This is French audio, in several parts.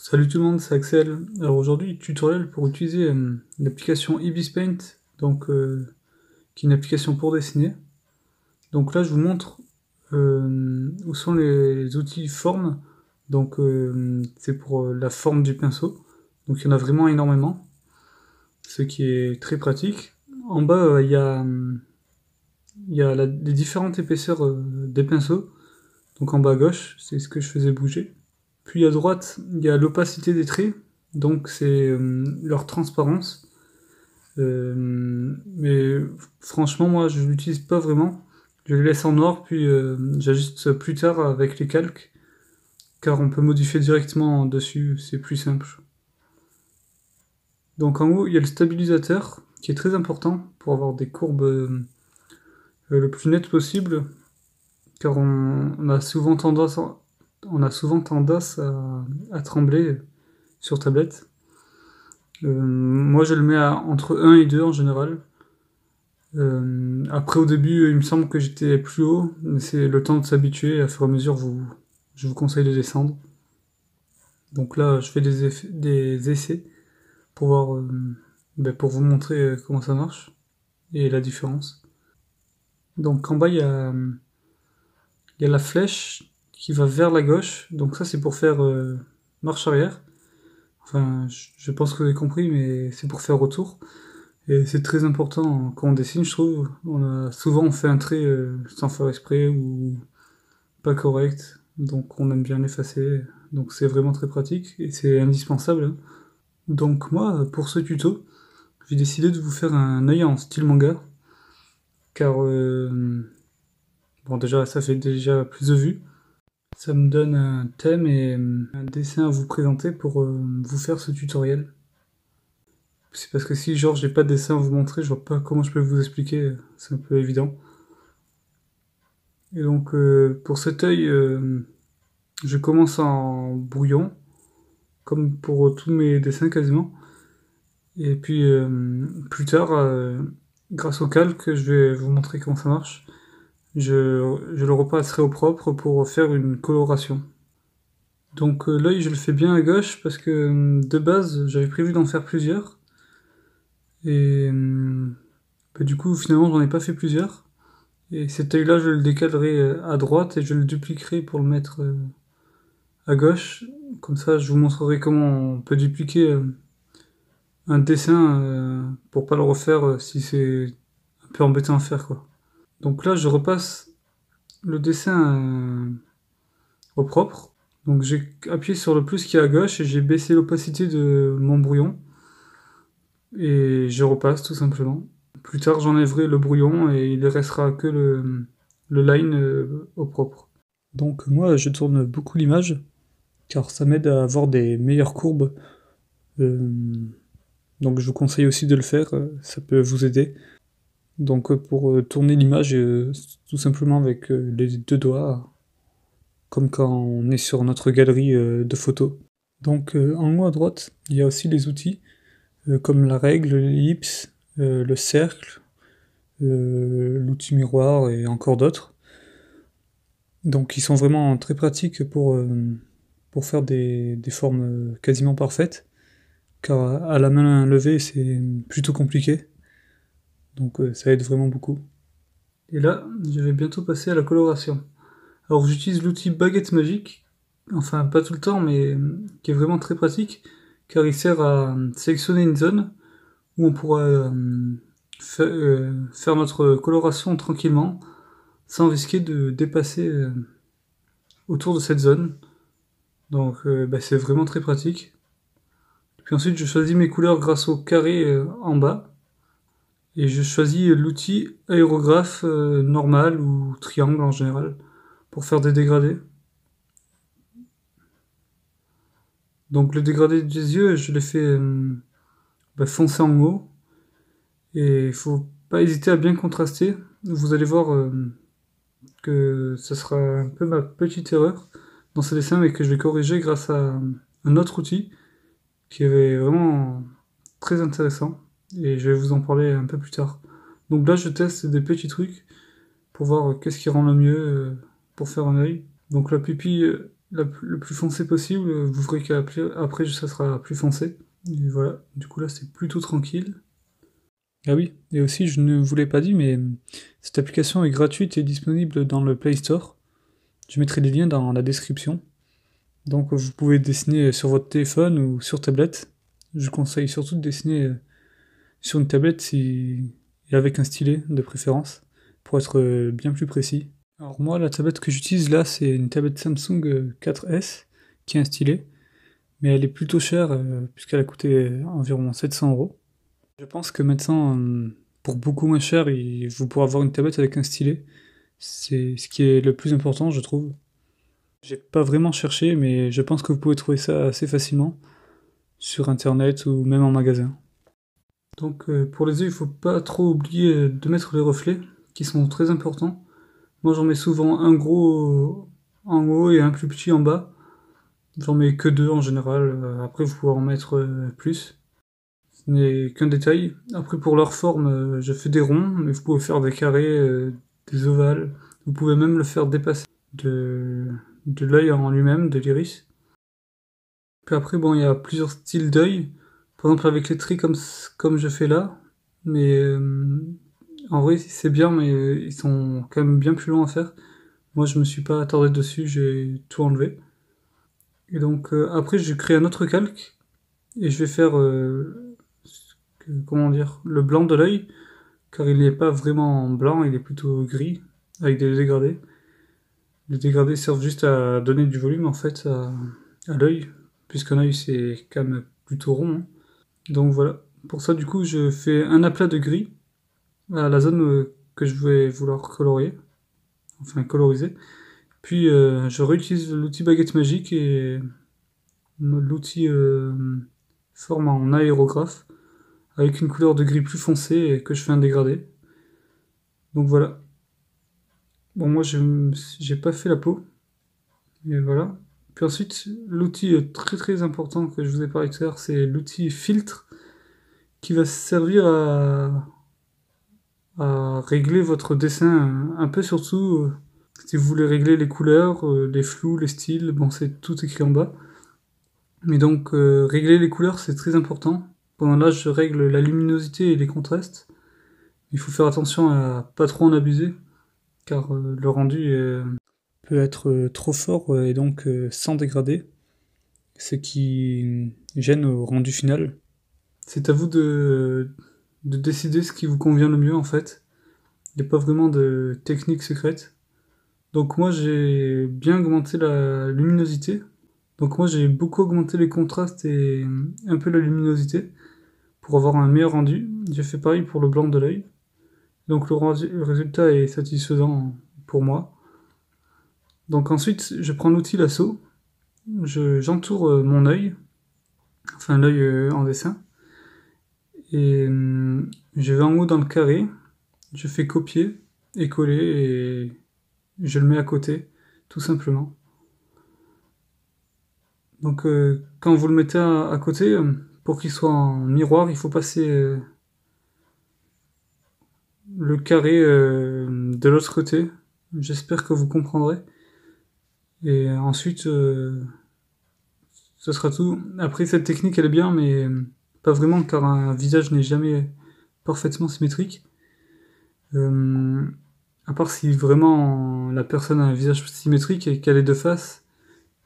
Salut tout le monde, c'est Axel. Alors aujourd'hui, tutoriel pour utiliser l'application Ibis Paint, qui est une application pour dessiner. Donc là, je vous montre où sont les outils forme. C'est pour la forme du pinceau. Donc il y en a vraiment énormément, ce qui est très pratique. En bas, il y a les différentes épaisseurs des pinceaux. Donc en bas à gauche, c'est ce que je faisais bouger. Puis à droite, il y a l'opacité des traits, donc c'est leur transparence. Mais franchement, moi, je l'utilise pas vraiment. Je les laisse en noir, puis j'ajuste plus tard avec les calques, car on peut modifier directement dessus, c'est plus simple. Donc en haut, il y a le stabilisateur, qui est très important pour avoir des courbes le plus nettes possible, car on a souvent tendance à trembler sur tablette. Moi je le mets entre 1 et 2 en général. Après au début il me semble que j'étais plus haut, mais c'est le temps de s'habituer et à fur et à mesure je vous conseille de descendre. Donc là je fais des essais pour voir, pour vous montrer comment ça marche et la différence. Donc en bas il y a la flèche qui va vers la gauche, donc ça c'est pour faire marche arrière. Enfin, je pense que vous avez compris, mais c'est pour faire retour. Et c'est très important quand on dessine, je trouve. Souvent on fait un trait sans faire exprès ou pas correct, donc on aime bien l'effacer. Donc c'est vraiment très pratique et c'est indispensable, hein. Donc moi, pour ce tuto, j'ai décidé de vous faire un œil en style manga, car bon déjà ça fait déjà plus de vues. Ça me donne un thème et un dessin à vous présenter pour vous faire ce tutoriel. C'est parce que si genre j'ai pas de dessin à vous montrer, je vois pas comment je peux vous expliquer, c'est un peu évident. Et donc pour cet œil, je commence en brouillon, comme pour tous mes dessins quasiment. Et puis plus tard, grâce au calque, je vais vous montrer comment ça marche. Je le repasserai au propre pour faire une coloration. Donc l'œil je le fais bien à gauche parce que de base j'avais prévu d'en faire plusieurs. Et du coup finalement j'en ai pas fait plusieurs. Et cet œil là je le décalerai à droite et je le dupliquerai pour le mettre à gauche. Comme ça je vous montrerai comment on peut dupliquer un dessin pour pas le refaire si c'est un peu embêtant à faire quoi. Donc là je repasse le dessin au propre. Donc j'ai appuyé sur le plus qui est à gauche et j'ai baissé l'opacité de mon brouillon. Et je repasse tout simplement. Plus tard j'enlèverai le brouillon et il ne restera que le line au propre. Donc moi je tourne beaucoup l'image car ça m'aide à avoir des meilleures courbes. Donc je vous conseille aussi de le faire, ça peut vous aider. Donc pour tourner l'image tout simplement avec les deux doigts, comme quand on est sur notre galerie de photos. Donc en haut à droite, il y a aussi les outils, comme la règle, l'ellipse, le cercle, l'outil miroir et encore d'autres. Donc ils sont vraiment très pratiques pour faire des formes quasiment parfaites, car à la main levée c'est plutôt compliqué, donc ça aide vraiment beaucoup. Et là, je vais bientôt passer à la coloration. Alors j'utilise l'outil baguette magique, enfin pas tout le temps, mais qui est vraiment très pratique, car il sert à sélectionner une zone où on pourra faire notre coloration tranquillement, sans risquer de dépasser autour de cette zone. Donc c'est vraiment très pratique. Puis ensuite je choisis mes couleurs grâce au carré en bas. Et je choisis l'outil aérographe normal ou triangle en général pour faire des dégradés. Donc le dégradé des yeux, je l'ai fait foncer en haut. Et il faut pas hésiter à bien contraster. Vous allez voir que ce sera un peu ma petite erreur dans ce dessin, mais que je vais corriger grâce à un autre outil qui est vraiment très intéressant. Et je vais vous en parler un peu plus tard. Donc là, je teste des petits trucs pour voir qu'est-ce qui rend le mieux pour faire un œil. Donc la pupille, le plus foncé possible, vous verrez qu'après ça sera plus foncé. Et voilà, du coup là c'est plutôt tranquille. Ah oui, et aussi je ne vous l'ai pas dit, mais cette application est gratuite et disponible dans le Play Store. Je mettrai les liens dans la description. Donc vous pouvez dessiner sur votre téléphone ou sur tablette. Je conseille surtout de dessiner sur une tablette et avec un stylet de préférence, pour être bien plus précis. Alors moi, la tablette que j'utilise là, c'est une tablette Samsung 4S qui a un stylet, mais elle est plutôt chère puisqu'elle a coûté environ 700 €. Je pense que maintenant, pour beaucoup moins cher, vous pourrez avoir une tablette avec un stylet. C'est ce qui est le plus important, je trouve. J'ai pas vraiment cherché, mais je pense que vous pouvez trouver ça assez facilement sur internet ou même en magasin. Donc pour les yeux, il faut pas trop oublier de mettre les reflets, qui sont très importants. Moi j'en mets souvent un gros en haut et un plus petit en bas. J'en mets que deux en général, après vous pouvez en mettre plus. Ce n'est qu'un détail. Après pour leur forme, je fais des ronds, mais vous pouvez faire des carrés, des ovales. Vous pouvez même le faire dépasser de l'œil en lui-même, de l'iris. Puis après bon, il y a plusieurs styles d'œil. Par exemple avec les traits comme je fais là. Mais en vrai c'est bien, mais ils sont quand même bien plus longs à faire. Moi je me suis pas attardé dessus, j'ai tout enlevé. Et donc après je crée un autre calque et je vais faire comment dire, le blanc de l'œil, car il n'est pas vraiment blanc, il est plutôt gris, avec des dégradés. Les dégradés servent juste à donner du volume en fait à l'œil, puisqu'un œil c'est quand même plutôt rond, hein. Donc voilà, pour ça du coup je fais un aplat de gris à la zone que je vais vouloir colorier, enfin coloriser. Puis je réutilise l'outil baguette magique et l'outil forme en aérographe avec une couleur de gris plus foncé et que je fais un dégradé. Donc voilà. Bon, moi j'ai pas fait la peau, et voilà. Puis ensuite, l'outil très très important que je vous ai parlé tout à l'heure, c'est l'outil filtre qui va servir à régler votre dessin un peu surtout si vous voulez régler les couleurs, les flous, les styles, bon c'est tout écrit en bas. Mais donc régler les couleurs c'est très important. Pendant là je règle la luminosité et les contrastes. Il faut faire attention à pas trop en abuser, car le rendu peut être trop fort et donc sans dégradé, ce qui gêne au rendu final. C'est à vous de décider ce qui vous convient le mieux en fait. Il n'y a pas vraiment de technique secrète. Donc moi j'ai bien augmenté la luminosité. Donc moi j'ai beaucoup augmenté les contrastes et un peu la luminosité pour avoir un meilleur rendu. J'ai fait pareil pour le blanc de l'œil. Donc le résultat est satisfaisant pour moi. Donc ensuite je prends l'outil lasso. J'entoure mon œil, enfin l'œil en dessin. Et je vais en haut dans le carré. Je fais copier et coller et je le mets à côté, tout simplement. Donc quand vous le mettez à côté, pour qu'il soit en miroir, il faut passer le carré de l'autre côté. J'espère que vous comprendrez. Et ensuite, ce sera tout. Après, cette technique, elle est bien, mais pas vraiment, car un visage n'est jamais parfaitement symétrique. À part si vraiment la personne a un visage symétrique et qu'elle est de face.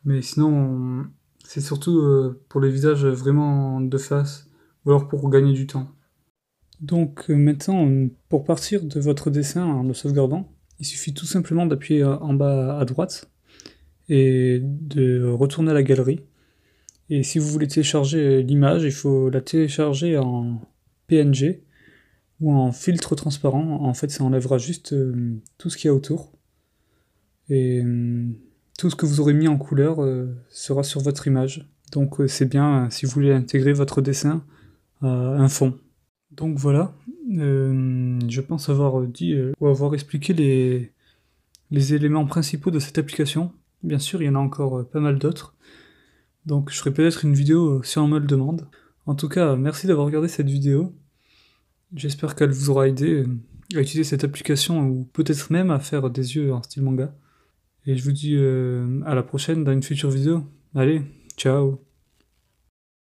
Mais sinon, c'est surtout pour les visages vraiment de face, ou alors pour gagner du temps. Donc maintenant, pour partir de votre dessin en le sauvegardant, il suffit tout simplement d'appuyer en bas à droite et de retourner à la galerie. Et si vous voulez télécharger l'image, il faut la télécharger en PNG ou en filtre transparent. En fait, ça enlèvera juste tout ce qu'il y a autour. Et tout ce que vous aurez mis en couleur sera sur votre image. Donc c'est bien si vous voulez intégrer votre dessin à un fond. Donc voilà, je pense avoir dit ou avoir expliqué les éléments principaux de cette application. Bien sûr, il y en a encore pas mal d'autres. Donc je ferai peut-être une vidéo si on me le demande. En tout cas, merci d'avoir regardé cette vidéo. J'espère qu'elle vous aura aidé à utiliser cette application ou peut-être même à faire des yeux en style manga. Et je vous dis à la prochaine dans une future vidéo. Allez, ciao!